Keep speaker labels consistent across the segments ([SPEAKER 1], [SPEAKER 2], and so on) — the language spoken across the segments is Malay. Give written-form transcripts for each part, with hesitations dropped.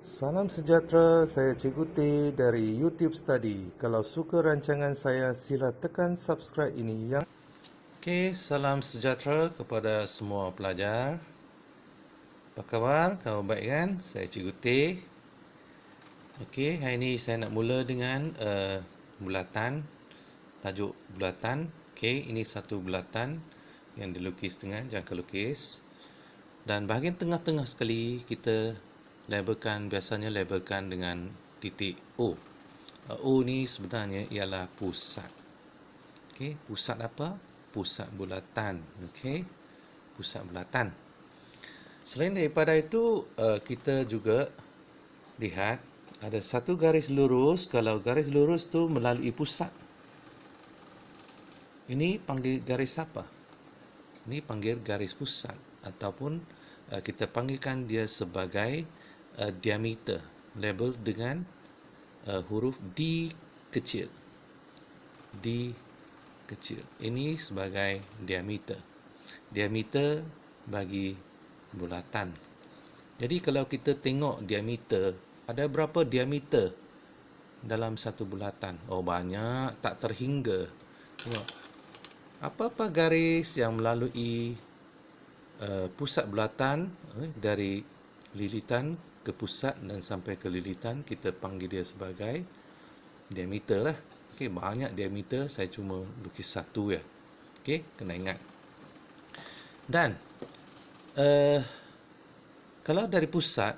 [SPEAKER 1] Salam sejahtera, saya Cikgu T dari YouTube Study. Kalau suka rancangan saya, sila tekan subscribe ini yang... Okey, salam sejahtera kepada semua pelajar. Apa khabar? Khabar baik kan? Saya Cikgu T. Okey, hari ini saya nak mula dengan bulatan. Tajuk bulatan. Okey, ini satu bulatan yang dilukis dengan jangka lukis. Dan bahagian tengah-tengah sekali kita biasanya labelkan dengan titik O. O ni sebenarnya ialah pusat. Okey, pusat apa? Pusat bulatan. Okey, pusat bulatan. Selain daripada itu, kita juga lihat ada satu garis lurus. Kalau garis lurus tu melalui pusat, ini panggil garis apa? Ini panggil garis pusat ataupun kita panggilkan dia sebagai diameter, label dengan huruf D kecil. D kecil. Ini sebagai diameter. Diameter bagi bulatan. Jadi kalau kita tengok diameter, ada berapa diameter dalam satu bulatan? Oh, banyak, tak terhingga. Tengok. Apa-apa garis yang melalui pusat bulatan dari lilitan ke pusat dan sampai ke lilitan, kita panggil dia sebagai diameter lah. Okey, banyak diameter, saya cuma lukis satu ya. Okey, kena ingat. Dan kalau dari pusat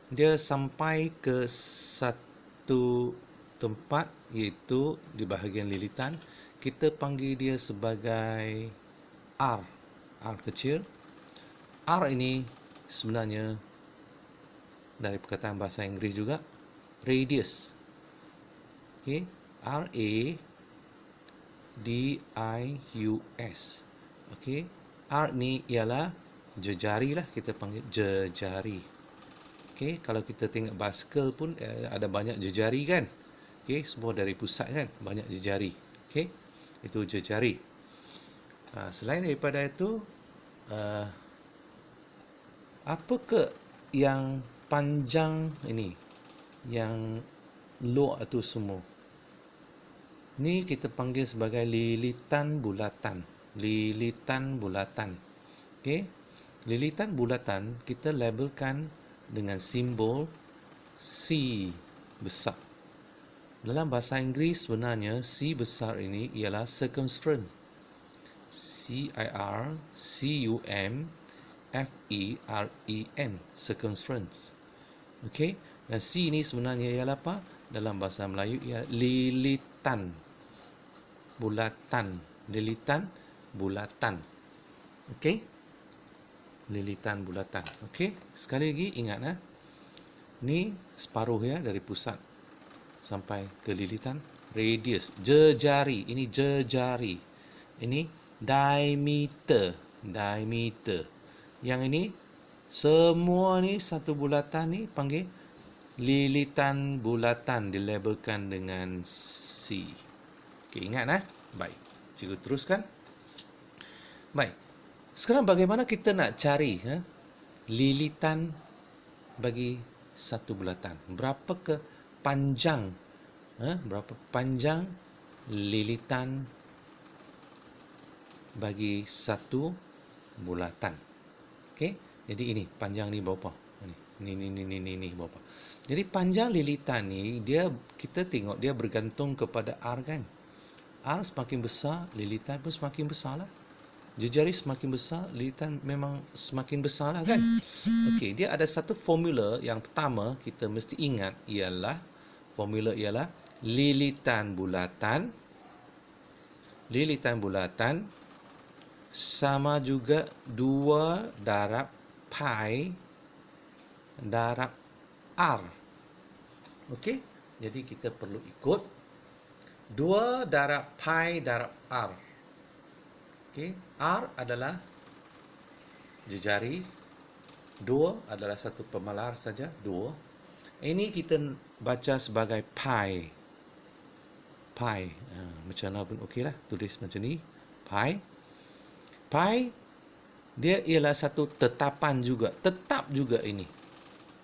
[SPEAKER 1] dia sampai ke satu tempat, iaitu di bahagian lilitan, kita panggil dia sebagai R. R kecil. R ini sebenarnya dari perkataan bahasa Inggeris juga, radius. Okey, R-A-D-I-U-S. Okey, R ni ialah jejari lah, kita panggil jejari. Okey, kalau kita tengok basikal pun ada banyak jejari kan? Okey, semua dari pusat kan, banyak jejari. Okey, itu jejari. Selain daripada itu, apakah yang panjang ini, yang luar itu semua? Ini kita panggil sebagai lilitan bulatan. Lilitan bulatan. Okey, lilitan bulatan kita labelkan dengan simbol C besar. Dalam bahasa Inggeris sebenarnya C besar ini ialah circumference. C-I-R-C-U-M-F-E-R-E-N, circumference. Okey, dan C ini sebenarnya ialah apa? Dalam bahasa Melayu ialah lilitan bulatan. Lilitan bulatan. Okey, lilitan bulatan. Okey, sekali lagi ingat ni separuh ya, dari pusat sampai ke lilitan. Radius, jejari, ini jejari. Ini diameter, diameter. Yang ini semua ni satu bulatan ni panggil lilitan bulatan, dilabelkan dengan C. Okey, ingat Baik, cikgu teruskan. Baik. Sekarang bagaimana kita nak cari lilitan bagi satu bulatan? Berapa panjang lilitan bagi satu bulatan? Okey, jadi ini panjang ni berapa? Ini berapa? Jadi panjang lilitan ni kita tengok dia bergantung kepada R kan. R semakin besar, lilitan pun semakin besar lah. Jejari semakin besar, lilitan memang semakin besar lah kan. Okey, dia ada satu formula yang pertama kita mesti ingat ialah lilitan bulatan sama juga 2 darab pi darab R. Okey, jadi kita perlu ikut 2 darab pi darab R. Okey, R adalah jejari, 2 adalah satu pemalar saja, 2. Ini kita baca sebagai pi. Pi, macam mana pun okeylah, tulis macam ni, pi. Pi dia ialah satu tetapan juga, tetap juga ini.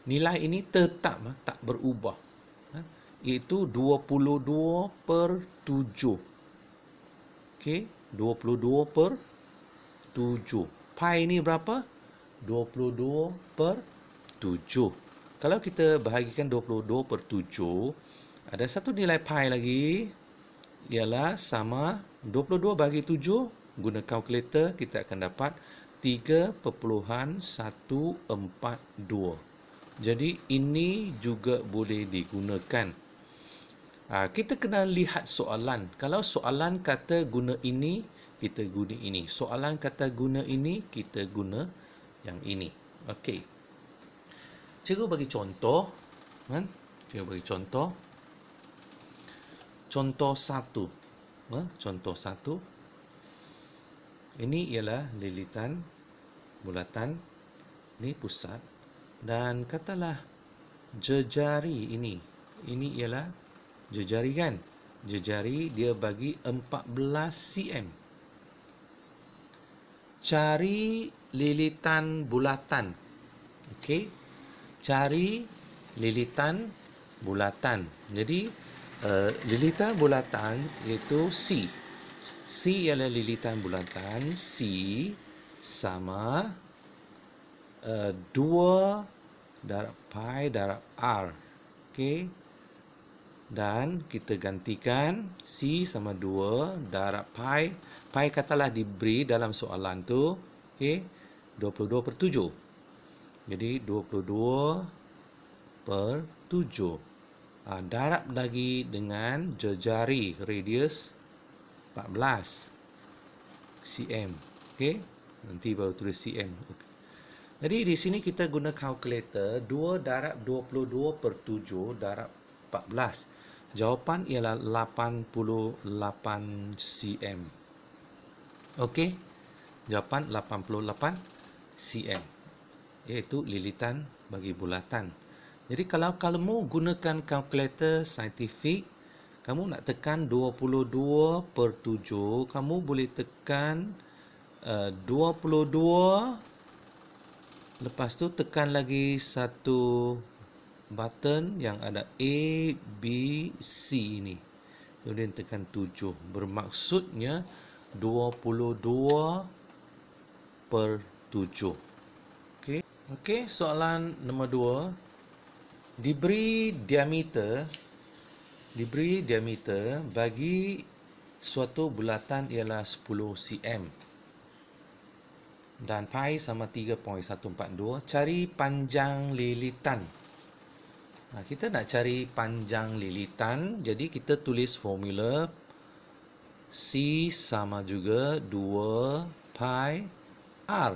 [SPEAKER 1] Nilai ini tetap tak berubah. Iaitu 22/7. Okey, 22/7. Pi ni berapa? 22/7. Kalau kita bahagikan 22/7, ada satu nilai pi lagi, ialah sama 22 bagi 7, guna kalkulator kita akan dapat 3.142. Jadi ini juga boleh digunakan. Kita kena lihat soalan. Kalau soalan kata guna ini, kita guna ini. Soalan kata guna ini, kita guna yang ini. Okey. Cikgu bagi contoh. Kan? Cikgu bagi contoh. Contoh 1. Contoh 1. Ini ialah lilitan bulatan. Ini pusat. Dan katalah jejari ini. Ini ialah jejari kan? Jejari dia bagi 14 cm. Cari lilitan bulatan. Okey. Cari lilitan bulatan. Jadi lilitan bulatan iaitu C. C ialah lilitan bulatan. C sama 2 darab pi darab R. Okey. Dan kita gantikan C sama 2 darab pi. Pi katalah diberi dalam soalan tu. Okey. 22/7. Jadi 22/7. Darab lagi dengan jejari radius 14 cm. Okey. Nanti baru tulis cm. Okay. Jadi di sini kita guna kalkulator 2 darab 22/7 darab 14. Jawapan ialah 88 cm. Okey. Jawapan 88 cm. Iaitu lilitan bagi bulatan. Jadi kalau kamu gunakan kalkulator saintifik, kamu nak tekan 22/7, kamu boleh tekan 22. Lepas tu tekan lagi satu button yang ada A, B, C ni. Kemudian tekan 7. Bermaksudnya 22/7. Okey. Okey, soalan nombor 2. Diberi diameter bagi suatu bulatan ialah 10 cm. Dan pi sama 3.142. Cari panjang lilitan. Kita nak cari panjang lilitan. Jadi kita tulis formula C sama juga 2 pi R.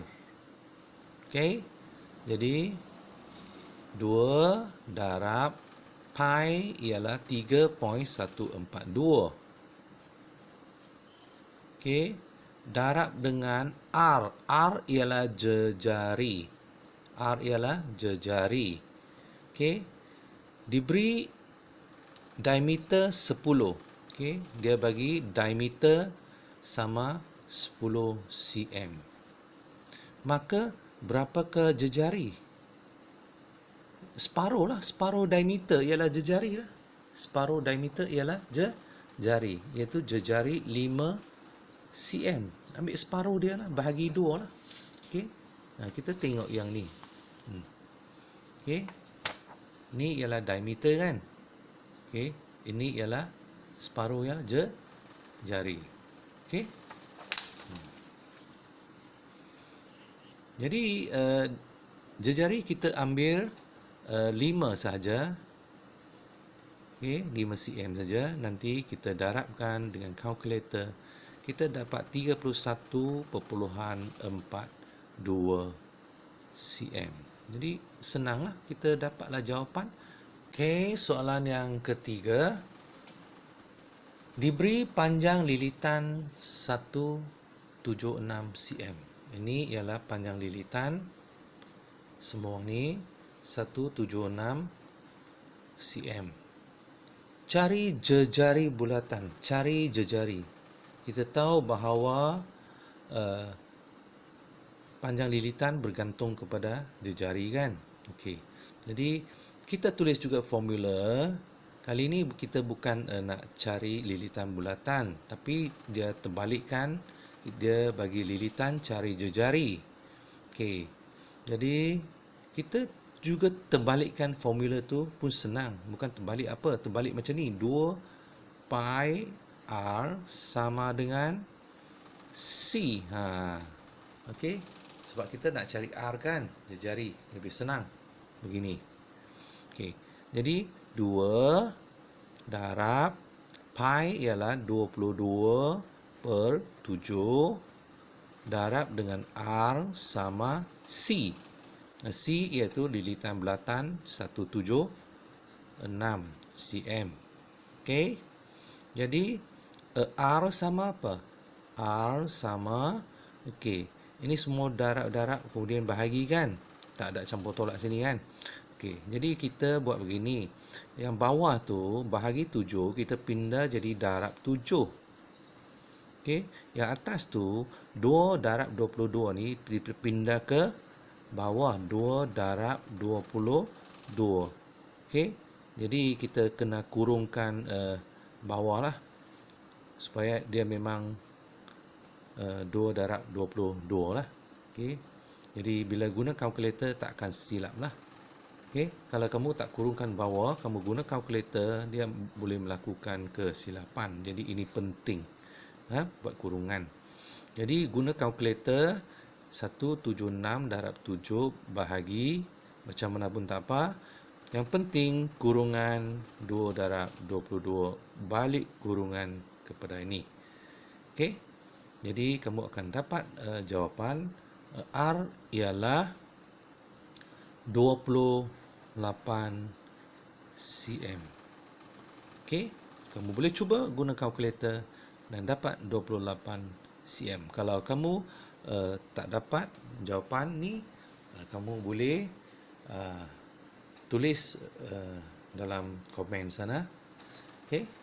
[SPEAKER 1] Okey. Jadi 2 darab pi ialah 3.142. Okey. Darab dengan R. R ialah jejari. R ialah jejari. Okey. Diberi diameter 10. Okey. Dia bagi diameter sama 10 cm. Maka berapakah jejari? Separuh lah. Separuh diameter ialah jejari lah. Separuh diameter ialah jejari. Iaitu jejari 5 cm. Ambil separuh dia lah. Bahagi 2 lah. Okey. Kita tengok yang ni. Okey. Ni ialah diameter kan. Okey. Ini ialah separuh ialah jari. Okey. Jadi jejari kita ambil 5 sahaja. Okey, 5 cm saja. Nanti kita darabkan dengan kalkulator. Kita dapat 31.42 cm. Jadi senanglah, kita dapatlah jawapan. Okey, soalan yang ketiga. Diberi panjang lilitan 176 cm. Ini ialah panjang lilitan. Semua ni 176 cm. Cari jejari bulatan. Cari jejari. Kita tahu bahawa panjang lilitan bergantung kepada jejari kan. Okey. Jadi kita tulis juga formula. Kali ini kita bukan nak cari lilitan bulatan, tapi dia terbalikkan, dia bagi lilitan cari jejari. Okey. Jadi kita juga terbalikkan formula tu pun senang. Bukan terbalik apa? Terbalik macam ni. 2 pi r sama dengan C. Okey. Sebab kita nak cari R kan, jejari. Lebih senang. Begini. Okey. Jadi 2 darab pi ialah 22 per 7 darab dengan R sama C. C iaitu lilitan bulatan 176 cm. Okey. Jadi R sama apa? R sama, okey, ini semua darab-darab kemudian bahagi kan? Tak ada campur tolak sini kan? Okey, jadi kita buat begini. Yang bawah tu bahagi 7 kita pindah jadi darab 7. Okey, yang atas tu 2 darab 22 ni dipindah ke bawah 2 darab 22. Okey, jadi kita kena kurungkan bawah lah supaya dia memang 2 darab 22 lah. Okey, jadi bila guna kalkulator tak akan silap lah. Okey, kalau kamu tak kurungkan bawah, kamu guna kalkulator, dia boleh melakukan kesilapan. Jadi ini penting buat kurungan. Jadi guna kalkulator 176 darab 7 bahagi macam mana pun tak apa. Yang penting kurungan 2 darab 22 balik kurungan kepada ini. Okey. Jadi kamu akan dapat jawapan R ialah 28 cm. Okey, kamu boleh cuba guna kalkulator dan dapat 28 cm. Kalau kamu tak dapat jawapan ni, kamu boleh tulis dalam komen sana. Okey.